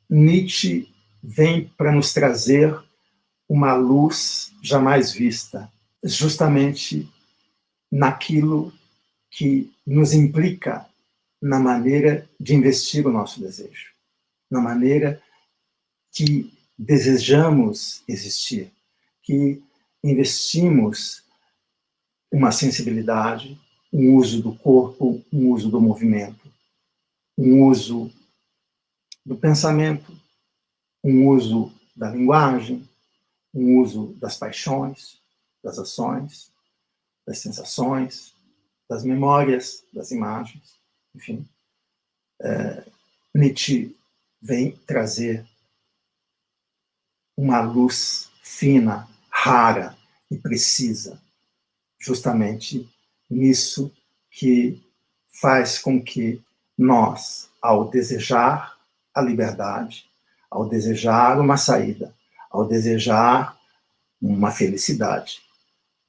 Nietzsche vem para nos trazer uma luz jamais vista, justamente naquilo que nos implica na maneira de investir o nosso desejo, na maneira que desejamos existir, que investimos uma sensibilidade, um uso do corpo, um uso do movimento, um uso do pensamento, um uso da linguagem, um uso das paixões, das ações, das sensações, das memórias, das imagens, enfim. Nietzsche vem trazer uma luz fina, rara e precisa, justamente nisso que faz com que nós, ao desejar a liberdade, ao desejar uma saída, ao desejar uma felicidade,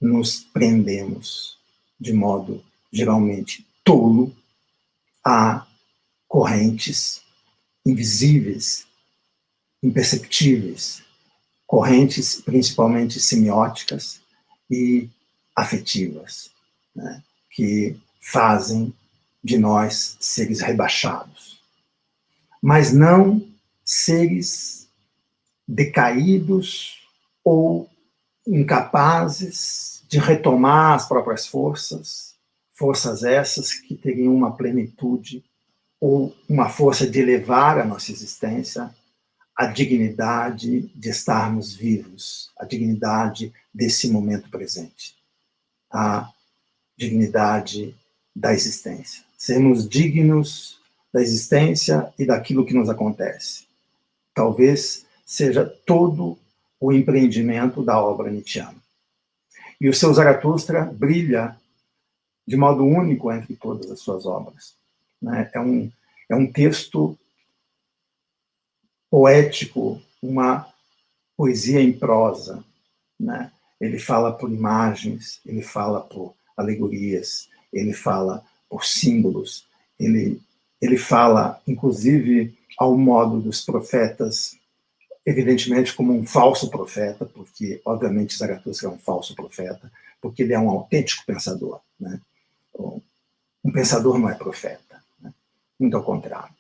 nos prendemos de modo geralmente tolo a correntes invisíveis, imperceptíveis, correntes principalmente semióticas e afetivas, né, que fazem de nós seres rebaixados, mas não seres decaídos ou incapazes de retomar as próprias forças, forças essas que teriam uma plenitude ou uma força de elevar a nossa existência, a dignidade de estarmos vivos, a dignidade desse momento presente, a dignidade da existência. Sermos dignos da existência e daquilo que nos acontece. Talvez seja todo o empreendimento da obra nietzschiana. E o seu Zaratustra brilha de modo único entre todas as suas obras. É um texto poético, uma poesia em prosa, né? Ele fala por imagens, ele fala por alegorias, ele fala por símbolos, ele fala, inclusive, ao modo dos profetas, evidentemente como um falso profeta, porque, obviamente, Zaratustra é um falso profeta, porque ele é um autêntico pensador, né? Um pensador não é profeta, né? Muito ao contrário.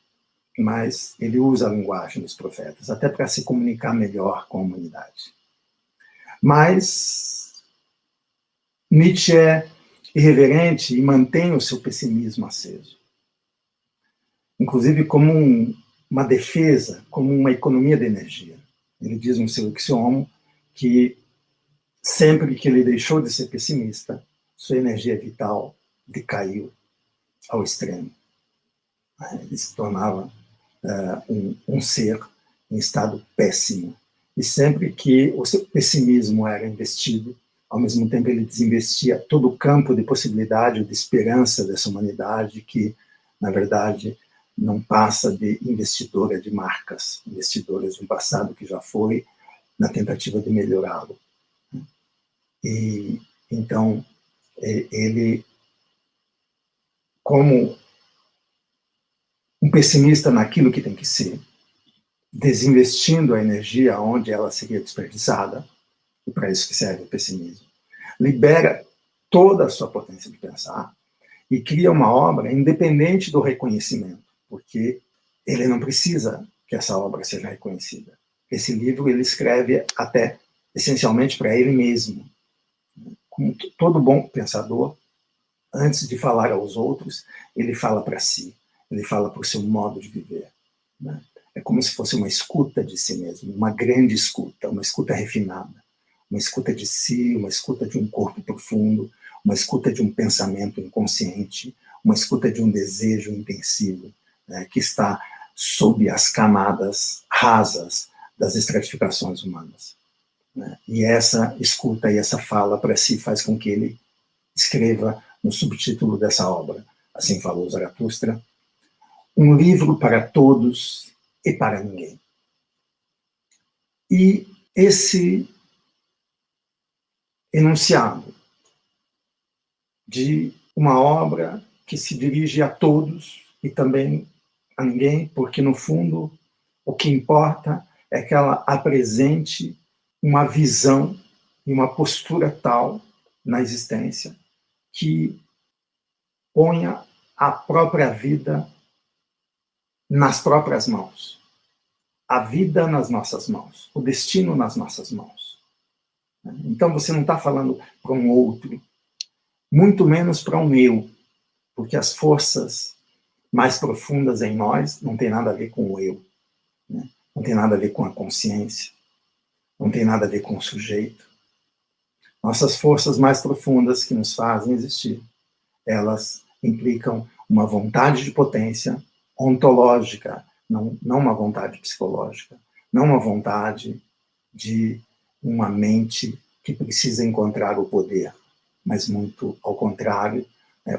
Mas ele usa a linguagem dos profetas, até para se comunicar melhor com a humanidade. Mas Nietzsche é irreverente e mantém o seu pessimismo aceso. Inclusive como uma defesa, como uma economia de energia. Ele diz no seu Ixiomo que sempre que ele deixou de ser pessimista, sua energia vital decaiu ao extremo. Ele se tornava um ser em estado péssimo. E sempre que o seu pessimismo era investido, ao mesmo tempo ele desinvestia todo o campo de possibilidade, de esperança dessa humanidade que, na verdade, não passa de investidora de marcas, investidoras de um passado que já foi, na tentativa de melhorá-lo. E, então, ele, como um pessimista naquilo que tem que ser, desinvestindo a energia onde ela seria desperdiçada, e para isso que serve o pessimismo, libera toda a sua potência de pensar e cria uma obra independente do reconhecimento, porque ele não precisa que essa obra seja reconhecida. Esse livro ele escreve até essencialmente para ele mesmo. Como todo bom pensador, antes de falar aos outros, ele fala para si, ele fala para o seu modo de viver, né? É como se fosse uma escuta de si mesmo, uma grande escuta, uma escuta refinada, uma escuta de si, uma escuta de um corpo profundo, uma escuta de um pensamento inconsciente, uma escuta de um desejo intensivo, né, que está sob as camadas rasas das estratificações humanas, né? E essa escuta e essa fala para si faz com que ele escreva no subtítulo dessa obra, assim falou Zaratustra, um livro para todos e para ninguém. E esse enunciado de uma obra que se dirige a todos e também a ninguém, porque, no fundo, O que importa é que ela apresente uma visão e uma postura tal na existência que ponha a própria vida nas próprias mãos. A vida nas nossas mãos, o destino nas nossas mãos. Então você não está falando para um outro, muito menos para um eu, porque as forças mais profundas em nós não tem nada a ver com o eu, né? Não tem nada a ver com a consciência, não tem nada a ver com o sujeito. Nossas forças mais profundas que nos fazem existir, elas implicam uma vontade de potência ontológica, não uma vontade psicológica, não uma vontade de uma mente que precisa encontrar o poder, mas muito ao contrário,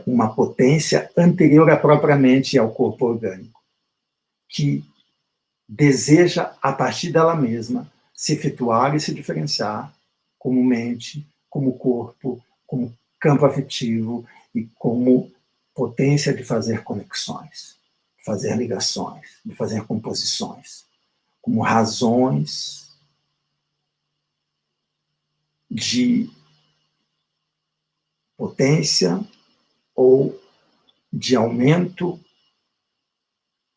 uma potência anterior à própria mente e ao corpo orgânico, que deseja, a partir dela mesma, se efetuar e se diferenciar como mente, como corpo, como campo afetivo e como potência de fazer conexões, de fazer ligações, de fazer composições, como razões de potência ou de aumento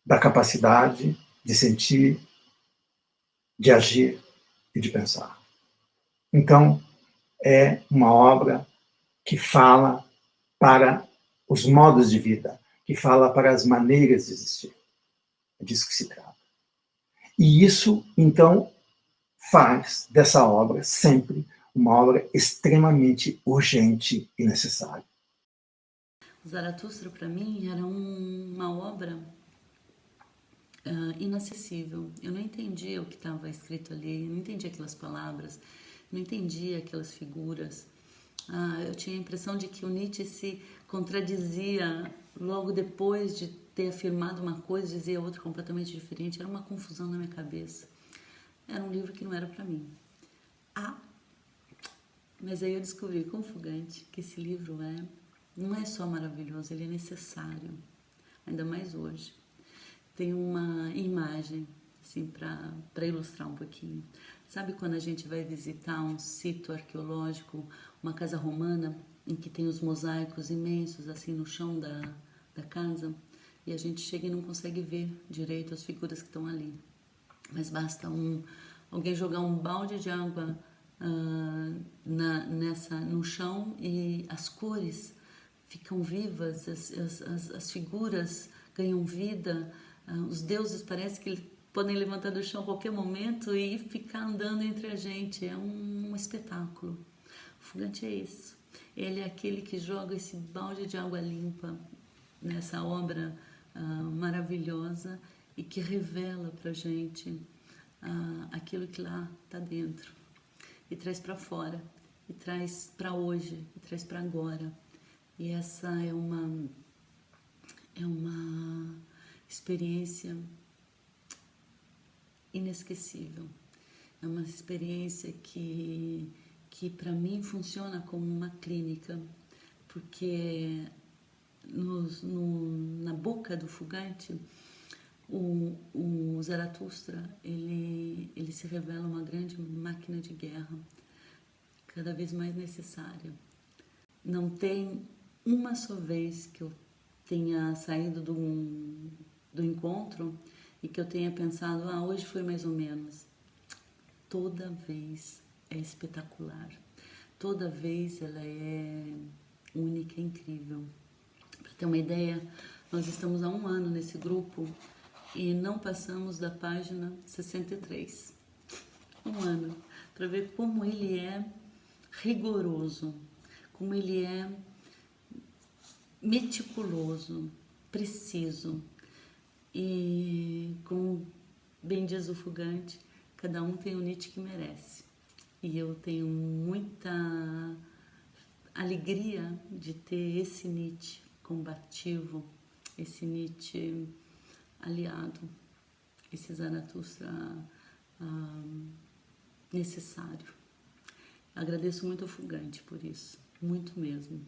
da capacidade de sentir, de agir e de pensar. Então, é uma obra que fala para os modos de vida, que fala para as maneiras de existir. É disso que se trata. E isso, então, faz dessa obra sempre uma obra extremamente urgente e necessária. Zaratustra, para mim, era uma obra inacessível. Eu não entendia o que estava escrito ali, eu não entendia aquelas palavras, não entendia aquelas figuras. Eu tinha a impressão de que o Nietzsche se contradizia logo depois de ter afirmado uma coisa, dizia outra completamente diferente. Era uma confusão na minha cabeça. Era um livro que não era para mim. Mas aí eu descobri com Fugante que esse livro não é só maravilhoso, ele é necessário, ainda mais hoje. Tem uma imagem, assim, para ilustrar um pouquinho. Sabe quando a gente vai visitar um sítio arqueológico, uma casa romana, em que tem os mosaicos imensos, assim, no chão da casa, e a gente chega e não consegue ver direito as figuras que estão ali. Mas basta alguém jogar um balde de água no chão e as cores ficam vivas, as figuras ganham vida, os deuses parece que podem levantar do chão a qualquer momento e ficar andando entre a gente. É um espetáculo. O Fugante é isso. Ele é aquele que joga esse balde de água limpa nessa obra maravilhosa e que revela pra gente aquilo que lá está dentro e traz para fora, e traz para hoje, e traz para agora. E essa é uma experiência inesquecível. É uma experiência que para mim funciona como uma clínica, porque na boca do Fugante, o Zaratustra, ele se revela uma grande máquina de guerra, cada vez mais necessária. Não tem uma só vez que eu tenha saído do encontro e que eu tenha pensado, hoje foi mais ou menos. Toda vez é espetacular. Toda vez ela é única e incrível. Para ter uma ideia, nós estamos há 1 ano nesse grupo e não passamos da página 63. 1 ano. Para ver como ele é rigoroso, como ele é meticuloso, preciso. E, como bem diz o Fugante, cada um tem o Nietzsche que merece. E eu tenho muita alegria de ter esse Nietzsche combativo, esse Nietzsche aliado, esse Zaratustra necessário. Agradeço muito ao Fugante por isso, muito mesmo.